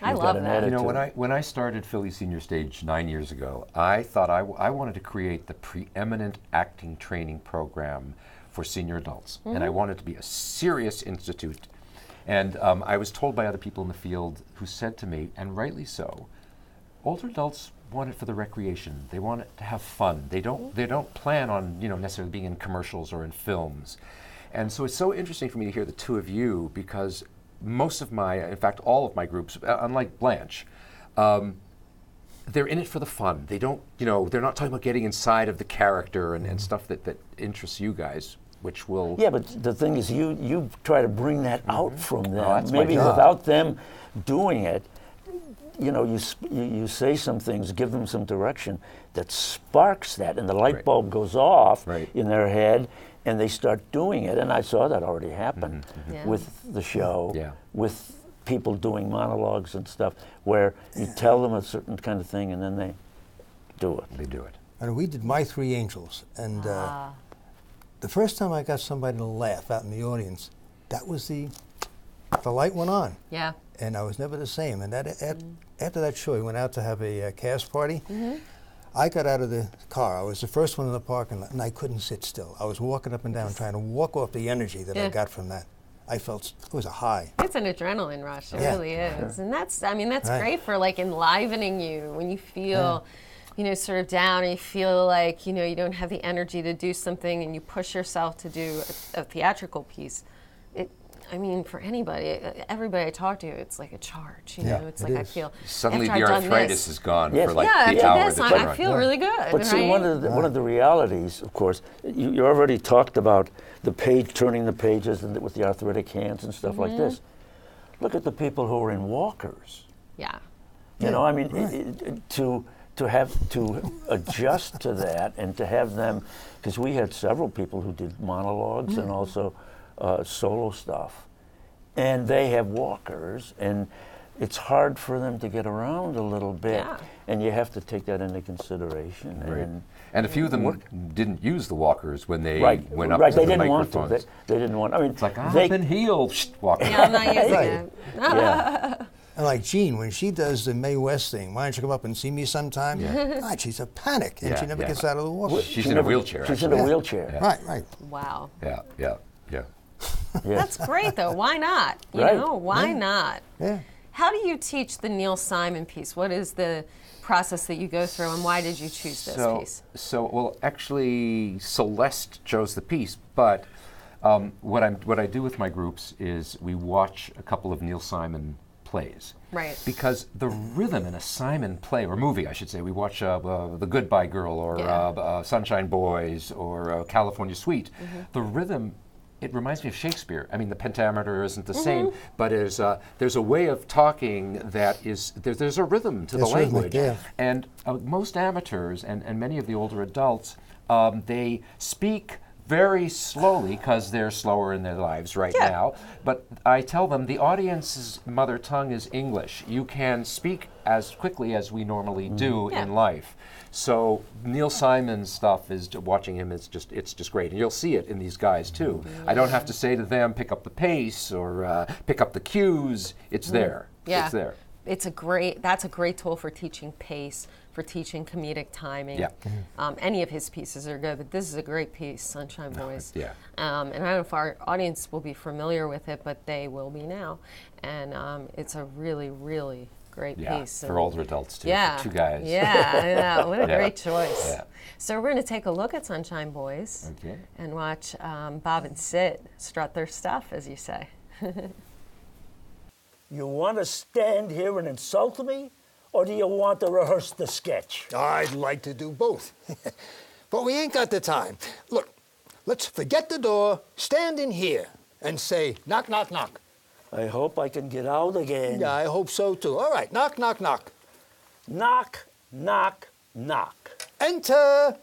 I you've love got an that. attitude. When I started Philly Senior Stage 9 years ago, I thought I wanted to create the preeminent acting training program for senior adults, and I wanted it to be a serious institute. And I was told by other people in the field who said to me, and rightly so, older adults want it for the recreation. They want it to have fun. They don't plan on necessarily being in commercials or in films. And so it's so interesting for me to hear the two of you, because most of in fact all of my groups, unlike Blanche, they're in it for the fun. They don't, they're not talking about getting inside of the character and stuff that interests you guys, which will... Yeah, but the thing is, you try to bring that out from them. that's my Maybe job. without them doing it, you say some things, give them some direction that sparks that, and the light bulb goes off in their head, and they start doing it. And I saw that already happen with the show, with people doing monologues and stuff, where you tell them a certain kind of thing, and then they do it. They do it. And we did My Three Angels, and the first time I got somebody to laugh out in the audience, that was the light went on. Yeah. and I was never the same. And that after that show, we went out to have a cast party. I got out of the car. I was the first one in the parking lot, and I couldn't sit still. I was walking up and down, trying to walk off the energy that I got from that. I felt it was a high. It's an adrenaline rush. It really is. And that's great for like enlivening you when you feel, sort of down, and you feel like, you don't have the energy to do something, and you push yourself to do a theatrical piece. For everybody I talk to, it's like a charge. It's like I feel suddenly after the I've done arthritis this, is gone Yes. for like yeah, the after hour this, that's I feel really good. But see, one of the realities, of course, you already talked about turning the pages with the arthritic hands and stuff like this. Look at the people who are in walkers. Yeah. To have to adjust to that and to have them, because we had several people who did monologues and also solo stuff, and they have walkers, and it's hard for them to get around a little bit, and you have to take that into consideration. Right. And a few of them didn't use the walkers when they went up to they the didn't want microphones. to. They didn't want. It's like, I've been healed. Walk. Yeah, I'm not using it. Yeah. And like Jean, when she does the Mae West thing, why don't you come up and see me sometime? God, she's a panic, and she never gets out of the walker. She's in a wheelchair. She's in a wheelchair. Right. Wow. Yeah. That's great, though. Why not? Why not? Yeah. How do you teach the Neil Simon piece? What is the process that you go through, and why did you choose this piece? Well, actually, Celeste chose the piece, but what I do with my groups is we watch a couple of Neil Simon plays. Right. Because the rhythm in a Simon play, or movie, I should say, we watch The Goodbye Girl, or Sunshine Boys, or California Suite. The rhythm, it reminds me of Shakespeare. I mean, the pentameter isn't the same, but there's a way of talking that is, there's a rhythm to the language. And most amateurs, and many of the older adults, they speak very slowly because they're slower in their lives right now. But I tell them the audience's mother tongue is English. You can speak as quickly as we normally do in life. So Neil Simon's stuff is, watching him, it's just great. And you'll see it in these guys too. I don't have to say to them, pick up the pace or pick up the cues. It's there. Yeah. It's there. That's a great tool for teaching pace, for teaching comedic timing. Any of his pieces are good, but this is a great piece, Sunshine Boys. And I don't know if our audience will be familiar with it, but they will be now. And it's a really, really great piece. For older adults too. Yeah. For two guys. Yeah, I know. What a great choice. So we're going to take a look at Sunshine Boys and watch Bob and Sid strut their stuff, as you say. You want to stand here and insult me, or do you want to rehearse the sketch? I'd like to do both. But we ain't got the time. Look, let's forget the door, stand in here, and say, knock, knock, knock. I hope I can get out again. Yeah, I hope so too. All right, knock, knock, knock. Knock, knock, knock. Enter.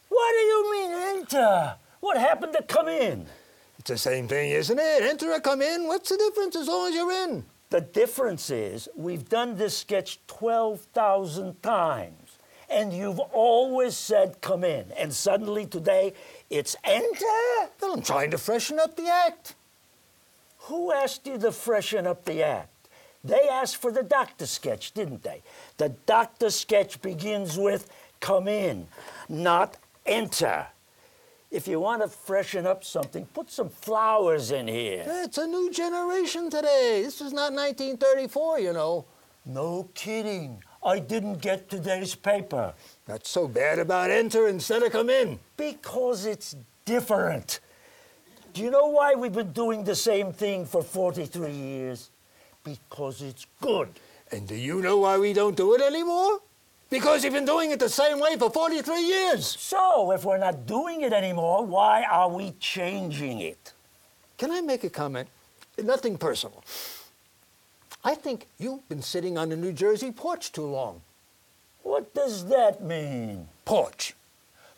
What do you mean, enter? What happened to come in? It's the same thing, isn't it? Enter or come in. What's the difference as long as you're in? The difference is we've done this sketch 12,000 times, and you've always said come in, and suddenly today it's enter? Well, I'm trying to freshen up the act. Who asked you to freshen up the act? They asked for the doctor sketch, didn't they? The doctor sketch begins with come in, not enter. If you want to freshen up something, put some flowers in here. It's a new generation today. This is not 1934, you know. No kidding. I didn't get today's paper. That's so bad about enter instead of come in. Because it's different. Do you know why we've been doing the same thing for 43 years? Because it's good. And do you know why we don't do it anymore? Because you've been doing it the same way for 43 years. So, if we're not doing it anymore, why are we changing it? Can I make a comment? Nothing personal. I think you've been sitting on the New Jersey porch too long. What does that mean? Porch.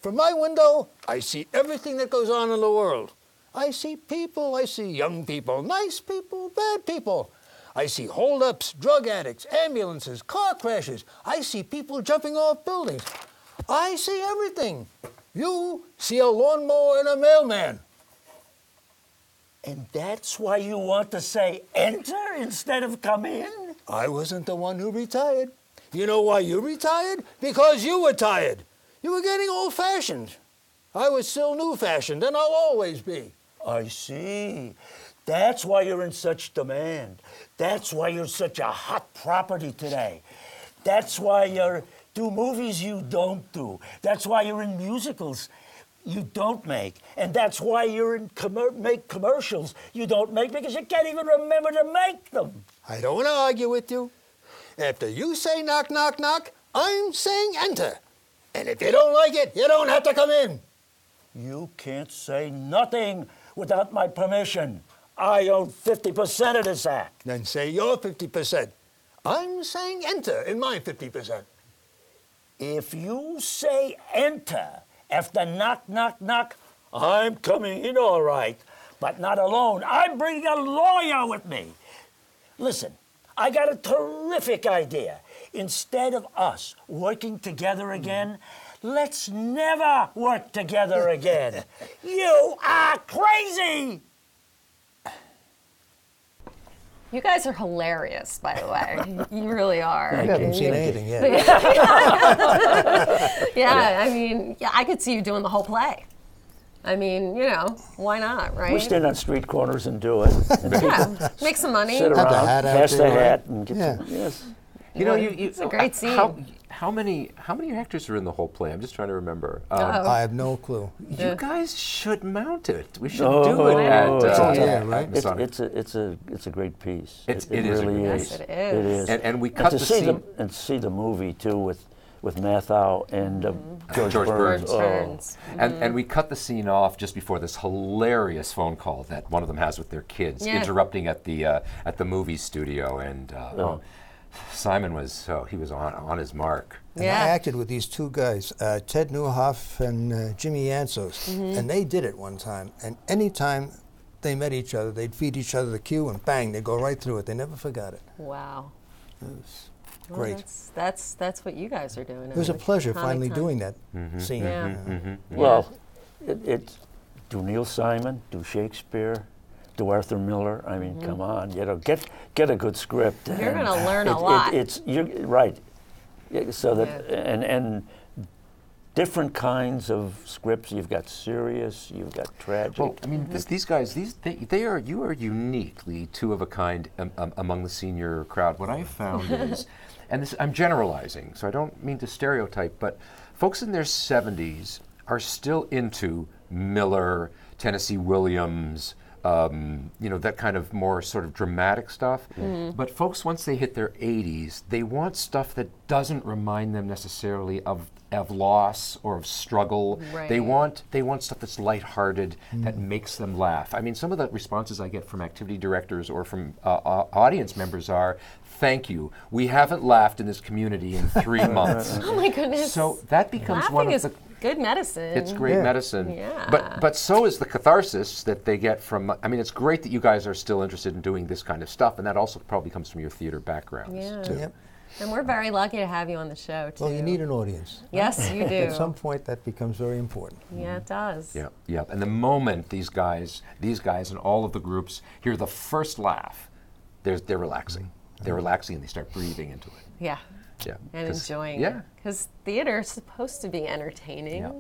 From my window, I see everything that goes on in the world. I see people, I see young people, nice people, bad people. I see holdups, drug addicts, ambulances, car crashes. I see people jumping off buildings. I see everything. You see a lawnmower and a mailman. And that's why you want to say enter instead of come in? I wasn't the one who retired. You know why you retired? Because you were tired. You were getting old-fashioned. I was still new-fashioned, and I'll always be. I see. That's why you're in such demand. That's why you're such a hot property today. That's why you do movies you don't do. That's why you're in musicals you don't make. And that's why you're in make commercials you don't make, because you can't even remember to make them. I don't want to argue with you. After you say knock, knock, knock, I'm saying enter. And if you don't like it, you don't have to come in. You can't say nothing without my permission. I own 50% of this act. Then say your 50%. I'm saying enter in my 50%. If you say enter after knock, knock, knock, I'm coming in all right, but not alone. I'm bringing a lawyer with me. Listen, I got a terrific idea. Instead of us working together again, let's never work together again. You are crazy! You guys are hilarious, by the way. You really are. I haven't seen anything yet. Yeah, I mean, yeah, I could see you doing the whole play. I mean, you know, why not, right? We stand on street corners and do it. And Yeah, make some money. sit Have the around, hat out pass the there, hat, right? and get Yeah. some, yes. You know, It's a great scene. How many actors are in the whole play? I'm just trying to remember. I have no clue. You guys should mount it. We should Oh, do it at right? Masonic. It's a great piece. It it is a really great is. piece. Yes, it It is. is. And we cut to the see scene. and see the movie too with Mathau and George George Burns. Burns. Oh. Turns. And we cut the scene off just before this hilarious phone call that one of them has with their kids, Yeah. interrupting at the movie studio, and Simon was he was on his mark. And Yeah. I acted with these two guys, Ted Newhoff and Jimmy Yansos, and they did it one time. And anytime they met each other, they'd feed each other the cue, and bang, they'd go right through it. They never forgot it. Wow. It was Well, great. That's what you guys are doing. It was a pleasure finally doing that scene. Yeah. Well, it's do Neil Simon, do Shakespeare, do Arthur Miller. I mean, come on, get a good script. You're and gonna learn a lot. You're right. Yeah, so that Yeah. and different kinds of scripts. You've got serious, you've got tragic. Well, I mean, these guys, you are uniquely two of a kind among the senior crowd. What I've found is, and this, I'm generalizing, so I don't mean to stereotype, but folks in their 70s are still into Miller, Tennessee Williams, that kind of more sort of dramatic stuff. But folks, once they hit their 80s, they want stuff that doesn't remind them necessarily of loss or of struggle. Right. They want stuff that's lighthearted, that makes them laugh. I mean, some of the responses I get from activity directors or from audience members are, "Thank you. We haven't laughed in this community in 3 months." Oh my goodness. So that becomes one Laughing of is the. good medicine. It's great medicine. Yeah. But so is the catharsis that they get from. I mean, it's great that you guys are still interested in doing this kind of stuff, and that also probably comes from your theater backgrounds Yeah. too. Yep. And we're very lucky to have you on the show too. Well, you need an audience. Yes, you do. At some point, that becomes very important. Yeah, it does. Yeah, yeah. And the moment these guys and all of the groups hear the first laugh, they're relaxing. They're relaxing and they start breathing into it. Yeah. Yeah. And 'Cause- enjoying yeah. it. Because theater is supposed to be entertaining. Yeah.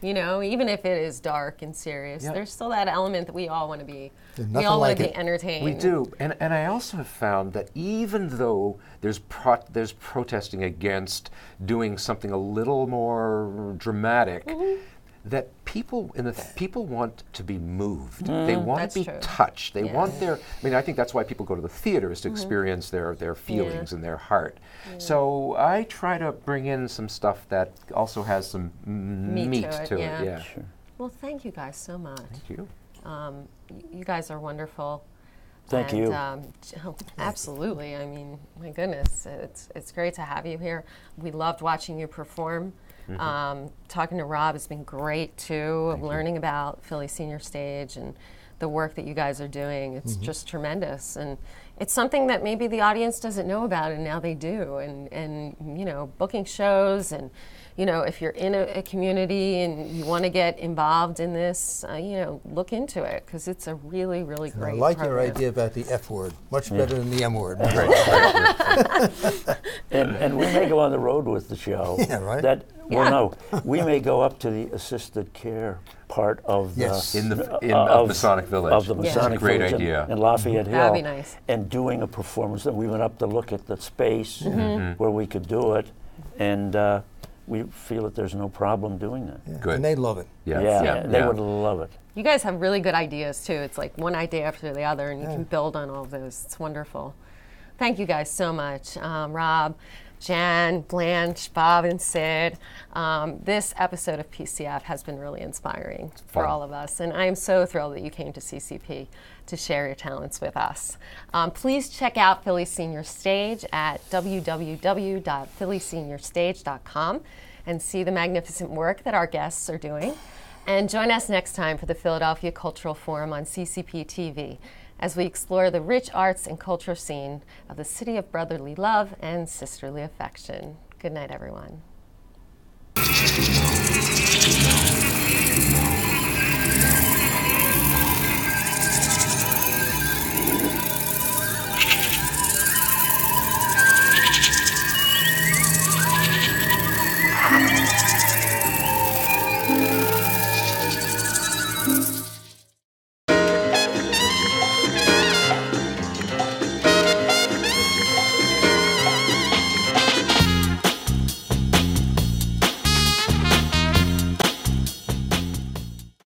You know, even if it is dark and serious, Yeah. there's still that element that we all want to be. There's We nothing all want like to be it. entertained. We do, and I also have found that even though there's protesting against doing something a little more dramatic, that people want to be moved. They want That's to be true. touched. They Yeah. want their. I mean, I think that's why people go to the theater, is to experience their feelings and their heart. So I try to bring in some stuff that also has some meat to it. yeah. Yeah. Sure. Well, thank you guys so much. Thank you. You guys are wonderful. Thank And, you. Absolutely. I mean, my goodness, it's great to have you here. We loved watching you perform. Talking to Robb has been great too. Learning about Philly Senior Stage and the work that you guys are doing. It's just tremendous, and it's something that maybe the audience doesn't know about, and now they do. And booking shows and you know, if you're in a community and you want to get involved in this, you know, look into it because it's a really, really And great I like program. your idea about the F word, much better than the M word. And we may go on the road with the show. Yeah, right. Well, no, we may go up to the assisted care part of Yes. In the of Masonic Village. Of the Yeah. Masonic That's a great Village idea. in Lafayette Hill. That'd be nice. And doing a performance. And we went up to look at the space where we could do it, and we feel that there's no problem doing that. Yeah. Good. And they love it. Yeah, they would love it. You guys have really good ideas too. It's like one idea after the other, and you can build on all of those. It's wonderful. Thank you guys so much, Rob, Jan, Blanche, Bob, and Sid. This episode of PCF has been really inspiring for all of us, and I am so thrilled that you came to CCP to share your talents with us. Please check out Philly Senior Stage at www.phillyseniorstage.com and see the magnificent work that our guests are doing. And join us next time for the Philadelphia Cultural Forum on CCP TV as we explore the rich arts and culture scene of the city of brotherly love and sisterly affection. Good night, everyone.